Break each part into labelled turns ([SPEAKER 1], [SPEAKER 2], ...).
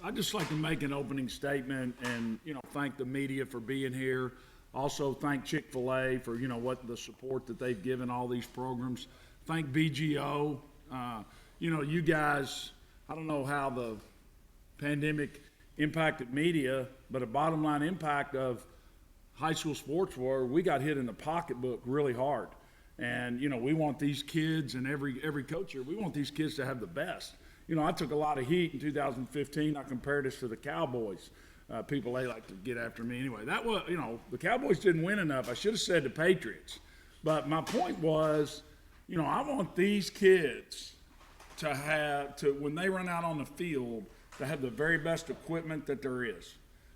[SPEAKER 1] I'd just like to make an opening statement and, thank the media for being here. Also thank Chick-fil-A for, what the support that they've given all these programs. Thank BGO. You guys, I don't know how the pandemic impacted media, but a bottom line impact of high school sports were we got hit in the pocketbook really hard. And, we want these kids and every coach here, we want these kids to have the best. I took a lot of heat in 2015. I compared us to the Cowboys. People, they like to get after me anyway. That was, the Cowboys didn't win enough. I should have said the Patriots. But my point was, I want these kids to when they run out on the field, to have the very best equipment that there is.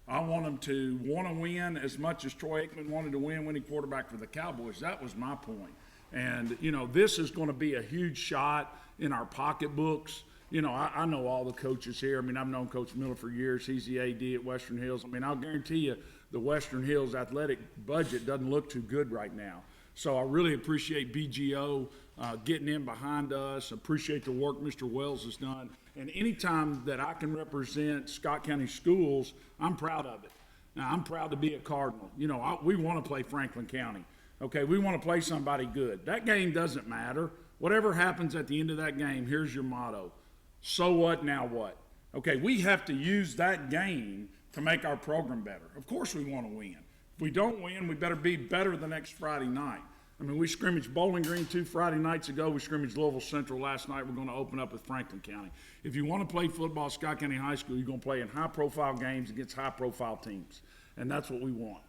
[SPEAKER 1] I want them to want to win as much as Troy Aikman wanted to win when he quarterbacked for the Cowboys. That was my point. And, this is going to be a huge shot in our pocketbooks. I know all the coaches here. I mean, I've known Coach Miller for years. He's the AD at Western Hills. I mean, I'll guarantee you the Western Hills athletic budget doesn't look too good right now. So I really appreciate BGO getting in behind us. Appreciate the work Mr. Wells has done. And anytime that I can represent Scott County schools, I'm proud of it. Now, I'm proud to be a Cardinal. We want to play Franklin County. Okay, we want to play somebody good. That game doesn't matter. Whatever happens at the end of that game, here's your motto. So what, now what? Okay, we have to use that game to make our program better. Of course we want to win. If we don't win, we better be better the next Friday night. I mean, we scrimmaged Bowling Green 2 Friday nights ago. We scrimmaged Louisville Central last night. We're going to open up with Franklin County. If you want to play football at Scott County High School, you're going to play in high-profile games against high-profile teams, and that's what we want.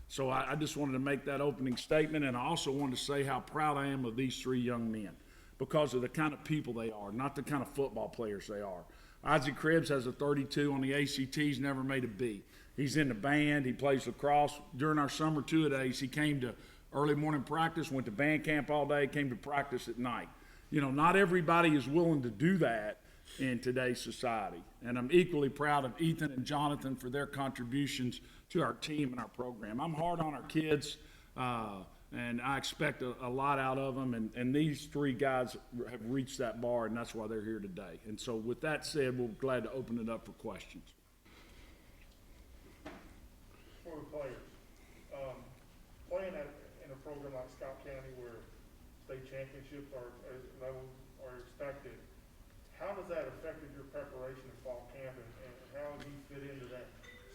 [SPEAKER 1] So I just wanted to make that opening statement, and I also wanted to say how proud I am of these three young men because of the kind of people they are, not the kind of football players they are. Isaac Cribbs has a 32 on the ACT. He's never made a B. He's in the band. He plays lacrosse. During our summer two-a-days, he came to early morning practice, went to band camp all day, came to practice at night. Not everybody is willing to do that in today's society. And I'm equally proud of Ethan and Jonathan for their contributions to our team and our program. I'm hard on our kids, and I expect a lot out of them. And these three guys have reached that bar, and that's why they're here today. And so with that said, we're glad to open it up for questions.
[SPEAKER 2] For the players, playing in a program like Scott County where state championships are expected, how does that affect your preparation in fall camp, and how do you fit into that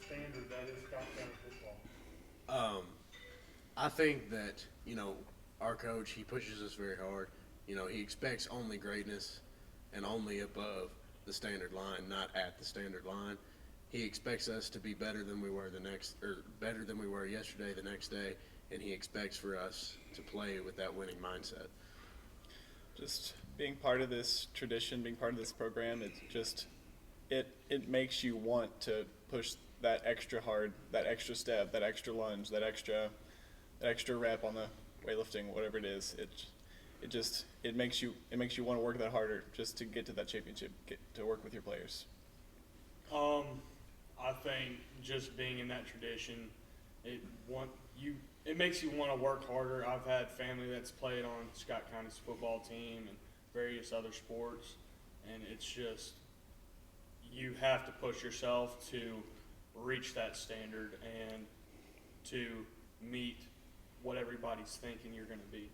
[SPEAKER 2] standard that is Scott County football?
[SPEAKER 3] I think that, our coach, he pushes us very hard. He expects only greatness and only above the standard line, not at the standard line. He expects us to be better than we were better than we were yesterday, the next day, and he expects for us to play with that winning mindset.
[SPEAKER 4] Just being part of this tradition, being part of this program, it makes you want to push that extra hard, that extra step, that extra lunge, that extra rep on the weightlifting, whatever it is. It makes you want to work that harder just to get to that championship, get to work with your players.
[SPEAKER 5] I think just being in that tradition, it makes you want to work harder. I've had family that's played on Scott County's football team and various other sports, and it's just you have to push yourself to reach that standard and to meet what everybody's thinking you're going to be.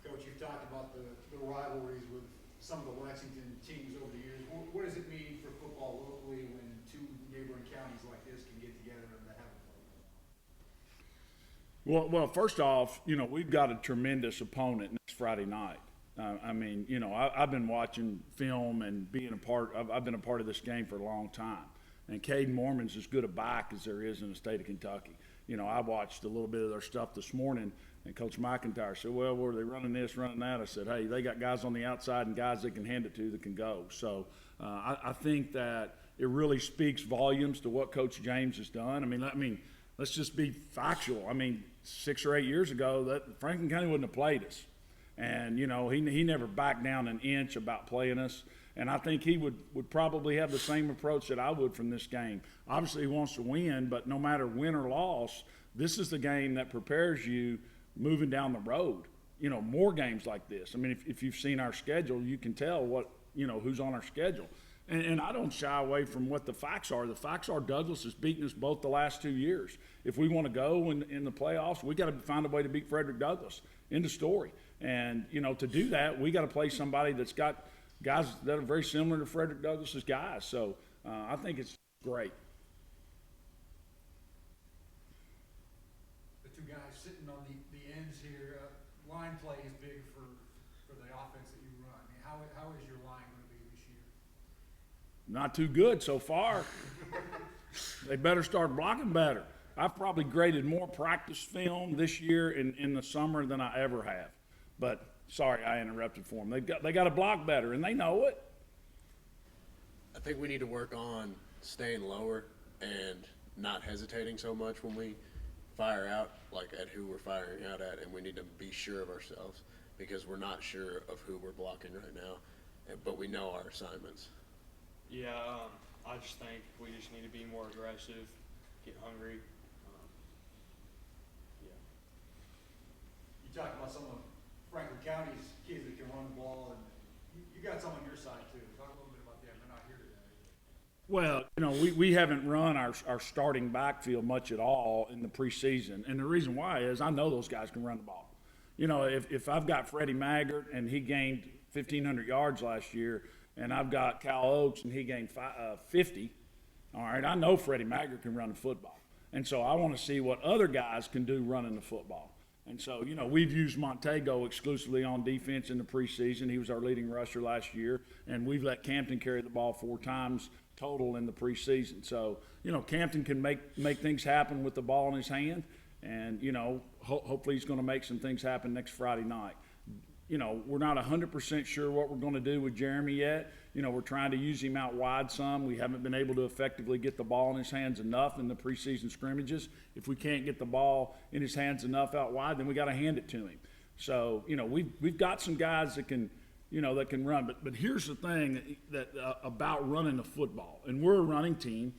[SPEAKER 6] Coach, you've talked about the rivalries with some of the Lexington teams over the years. What does it mean for football locally when two neighboring counties like this can get together and have a
[SPEAKER 1] Well, first off, we've got a tremendous opponent next Friday night. I've been watching film and I've been a part of this game for a long time. And Caden Mormon's as good a back as there is in the state of Kentucky. I watched a little bit of their stuff this morning, and Coach McIntyre said, well, were they running this, running that? I said, hey, they got guys on the outside and guys they can hand it to that can go. So I think that it really speaks volumes to what Coach James has done. Let's just be factual. 6 or 8 years ago, that Franklin County wouldn't have played us. And, he never backed down an inch about playing us. And I think he would probably have the same approach that I would from this game. Obviously, he wants to win, but no matter win or loss, this is the game that prepares you moving down the road. More games like this. If you've seen our schedule, you can tell what who's on our schedule. And I don't shy away from what the facts are. The facts are Douglas has beaten us both the last 2 years. If we want to go in the playoffs, we got to find a way to beat Frederick Douglass. End of story. And, to do that, we got to play somebody that's got guys that are very similar to Frederick Douglass's guys. So I think it's great.
[SPEAKER 6] The two guys sitting on the ends here, line play is big for the offense that you run. I mean, how is your line going to be this year?
[SPEAKER 1] Not too good so far. They better start blocking better. I've probably graded more practice film this year in the summer than I ever have. But sorry, I interrupted for them. They got to block better, and they know it.
[SPEAKER 3] I think we need to work on staying lower and not hesitating so much when we fire out, like at who we're firing out at, and we need to be sure of ourselves because we're not sure of who we're blocking right now, but we know our assignments.
[SPEAKER 5] Yeah, I just think we just need to be more aggressive, get hungry. Yeah.
[SPEAKER 6] You talked about some of Franklin County's kids that can run the ball, and you got some on your side too. Talk a little bit about them. They're not here today.
[SPEAKER 1] Well, we haven't run our starting backfield much at all in the preseason. And the reason why is I know those guys can run the ball. If I've got Freddie Maggart and he gained 1,500 yards last year, and I've got Cal Oaks and he gained 50, all right, I know Freddie Maggart can run the football. And so I want to see what other guys can do running the football. And so, we've used Montego exclusively on defense in the preseason. He was our leading rusher last year, and we've let Campton carry the ball 4 times total in the preseason. So, Campton can make things happen with the ball in his hand, and, hopefully he's going to make some things happen next Friday night. We're not 100% sure what we're going to do with Jeremy yet. We're trying to use him out wide some. We haven't been able to effectively get the ball in his hands enough in the preseason scrimmages. If we can't get the ball in his hands enough out wide, then we got to hand it to him. So, we've got some guys that can, that can run. But here's the thing that about running the football, and we're a running team.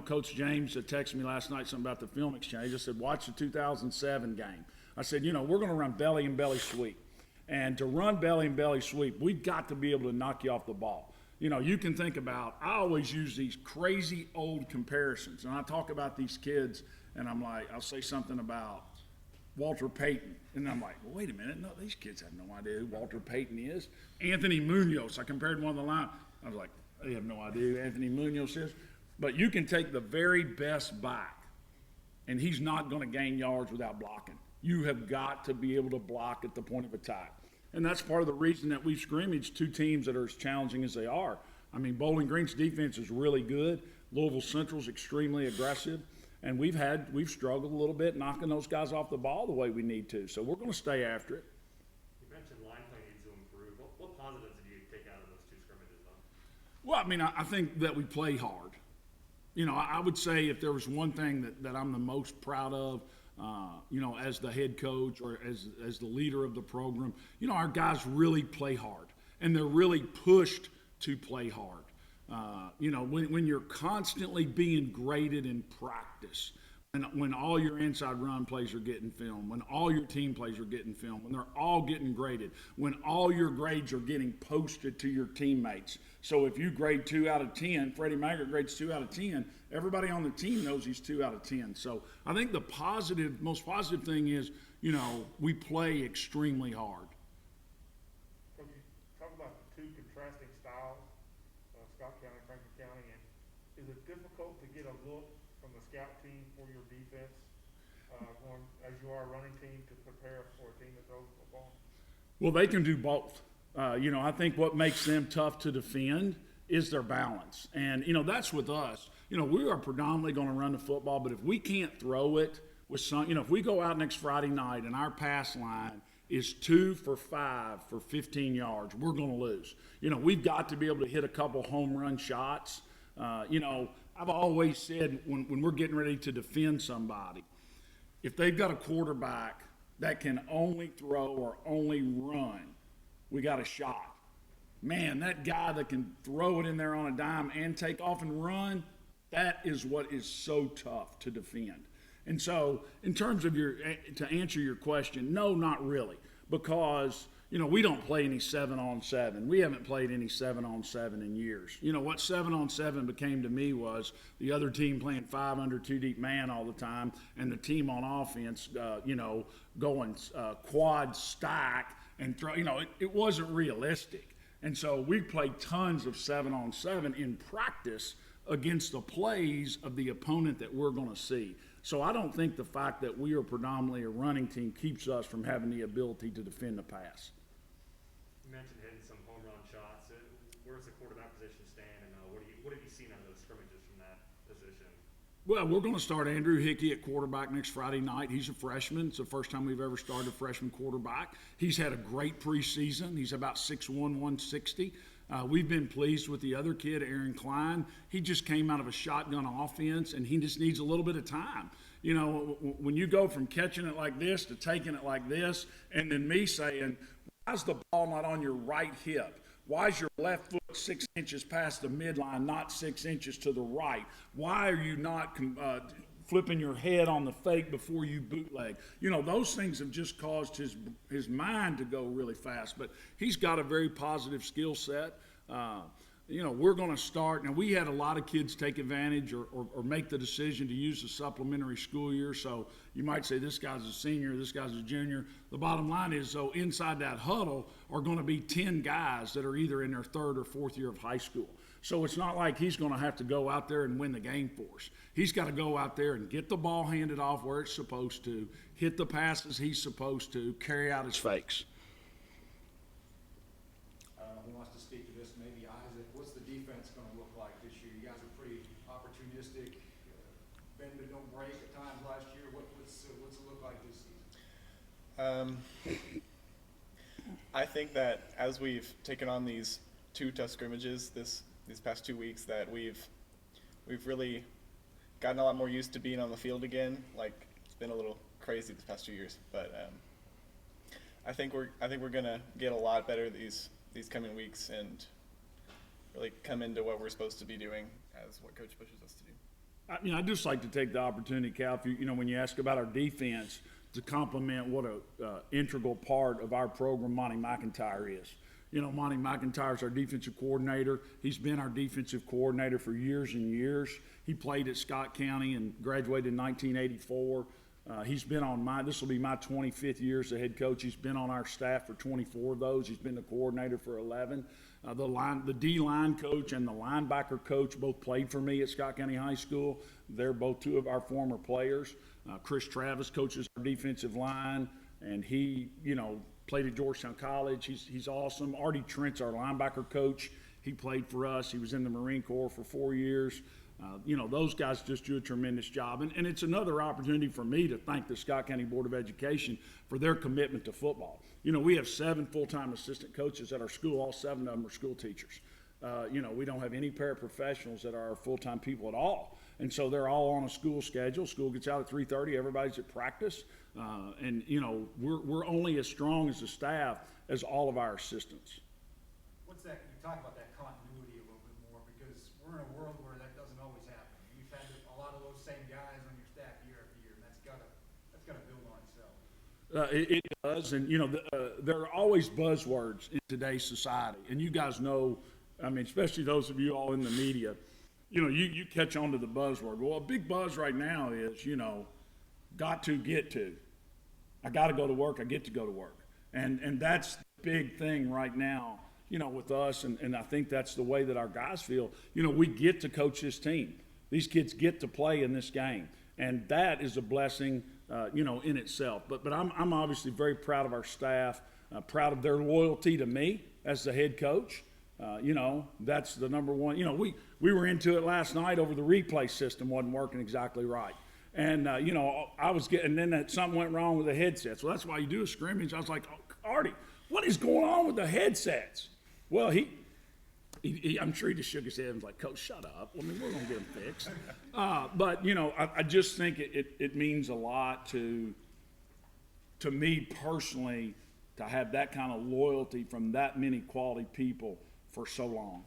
[SPEAKER 1] Coach James texted me last night something about the film exchange. I said, watch the 2007 game. I said, we're going to run belly and belly sweep. And to run belly and belly sweep, we've got to be able to knock you off the ball. You can think about, I always use these crazy old comparisons. And I talk about these kids, and I'm like, I'll say something about Walter Payton. And I'm like, well, wait a minute. No, these kids have no idea who Walter Payton is. Anthony Munoz, I compared one of the line. I was like, they have no idea who Anthony Munoz is. But you can take the very best back, and he's not going to gain yards without blocking. You have got to be able to block at the point of attack. And that's part of the reason that we've scrimmaged 2 teams that are as challenging as they are. I mean, Bowling Green's defense is really good. Louisville Central's extremely aggressive. And we've struggled a little bit knocking those guys off the ball the way we need to. So we're going to stay after it.
[SPEAKER 7] You mentioned line play needs to improve. What positives did you take out of those 2 scrimmages, though?
[SPEAKER 1] Well, I mean, I think that we play hard. I would say if there was one thing that I'm the most proud of, as the head coach or as the leader of the program, our guys really play hard, and they're really pushed to play hard. When you're constantly being graded in practice, when all your inside run plays are getting filmed, when all your team plays are getting filmed, when they're all getting graded, when all your grades are getting posted to your teammates. So if you grade 2 out of 10, Freddie Maggart grades 2 out of 10, everybody on the team knows he's 2 out of 10. So I think the most positive thing is, we play extremely hard.
[SPEAKER 2] Coach, you talk about the 2 contrasting styles, Scott County, Franklin County, and is it difficult to get a look from the scout team for your defense, as you are a running team, to prepare for a team that throws the ball?
[SPEAKER 1] Well, they can do both. I think what makes them tough to defend is their balance. And, that's with us. We are predominantly going to run the football, but if we can't throw it with some, if we go out next Friday night and our pass line is 2 for 5 for 15 yards, we're going to lose. We've got to be able to hit a couple home run shots. I've always said when we're getting ready to defend somebody, if they've got a quarterback that can only throw or only run, we got a shot. Man, that guy that can throw it in there on a dime and take off and run, that is what is so tough to defend. And so in terms of to answer your question, no, not really, because we don't play any 7-on-7. We haven't played any 7-on-7 in years. What 7-on-7 became to me was the other team playing 5 under 2 deep man all the time, and the team on offense, going quad stack and throw. It wasn't realistic. And so we played tons of 7-on-7 in practice against the plays of the opponent that we're going to see. So I don't think the fact that we are predominantly a running team keeps us from having the ability to defend the pass.
[SPEAKER 7] You mentioned hitting some home run shots. Where does the quarterback position stand, and what have you seen out of those scrimmages from that position?
[SPEAKER 1] Well, we're going to start Andrew Hickey at quarterback next Friday night. He's a freshman. It's the first time we've ever started a freshman quarterback. He's had a great preseason. He's about 6'1", 160. We've been pleased with the other kid, Aaron Klein. He just came out of a shotgun offense, and he just needs a little bit of time. When you go from catching it like this to taking it like this, and then me saying, why's the ball not on your right hip? Why is your left foot 6 inches past the midline, not 6 inches to the right? Why are you not flipping your head on the fake before you bootleg? Those things have just caused his mind to go really fast. But he's got a very positive skill set. We're going to start. Now, we had a lot of kids take advantage or make the decision to use the supplementary school year. So you might say this guy's a senior, this guy's a junior. The bottom line is, though, inside that huddle are going to be 10 guys that are either in their 3rd or 4th year of high school. So it's not like he's going to have to go out there and win the game for us. He's got to go out there and get the ball handed off where it's supposed to, hit the passes he's supposed to, carry out his fakes.
[SPEAKER 6] Who wants to speak to this? Maybe Isaac. What's the defense going to look like this year? You guys are pretty opportunistic, bend but don't break at times last year. What's it look like this season?
[SPEAKER 4] I think that as we've taken on these 2 tough scrimmages these past 2 weeks, that we've really gotten a lot more used to being on the field again. Like, it's been a little crazy the past 2 years, but I think we're gonna get a lot better these coming weeks and really come into what we're supposed to be doing as what Coach pushes us to do.
[SPEAKER 1] I'd just like to take the opportunity, Cal, when you ask about our defense, to compliment what a integral part of our program Monty McIntyre is. Monty McIntyre's our defensive coordinator. He's been our defensive coordinator for years and years. He played at Scott County and graduated in 1984. He's been on this will be my 25th year as a head coach. He's been on our staff for 24 of those. He's been the coordinator for 11. The D-line coach and the linebacker coach both played for me at Scott County High School. They're both 2 of our former players. Chris Travis coaches our defensive line, and he, played at Georgetown College. He's awesome. Artie Trent's our linebacker coach. He played for us. He was in the Marine Corps for 4 years. Those guys just do a tremendous job. And it's another opportunity for me to thank the Scott County Board of Education for their commitment to football. We have 7 full-time assistant coaches at our school. All 7 of them are school teachers. We don't have any paraprofessionals that are full-time people at all. And so they're all on a school schedule. School gets out at 3:30. Everybody's at practice. We're only as strong as a staff as all of our assistants.
[SPEAKER 6] What's that? You talk about that continuity a little bit more, because we're in a world where that doesn't always happen. You've had a lot of those same guys on your staff year after year, and that's gotta build on itself.
[SPEAKER 1] It does, and there are always buzzwords in today's society, and you guys know, especially those of you all in the media, you catch on to the buzzword. Well, a big buzz right now is, got to get to. I got to go to work. I get to go to work, and that's the big thing right now, with us, and I think that's the way that our guys feel. We get to coach this team. These kids get to play in this game, and that is a blessing, in itself. But I'm obviously very proud of our staff, proud of their loyalty to me as the head coach. That's the number one. We were into it last night over the replay system wasn't working exactly right. And, I was getting, and then something went wrong with the headsets. Well, that's why you do a scrimmage. I was like, oh, Artie, what is going on with the headsets? Well, I'm sure he just shook his head and was like, Coach, shut up. We're going to get them fixed. But, I just think it means a lot to me personally to have that kind of loyalty from that many quality people for so long.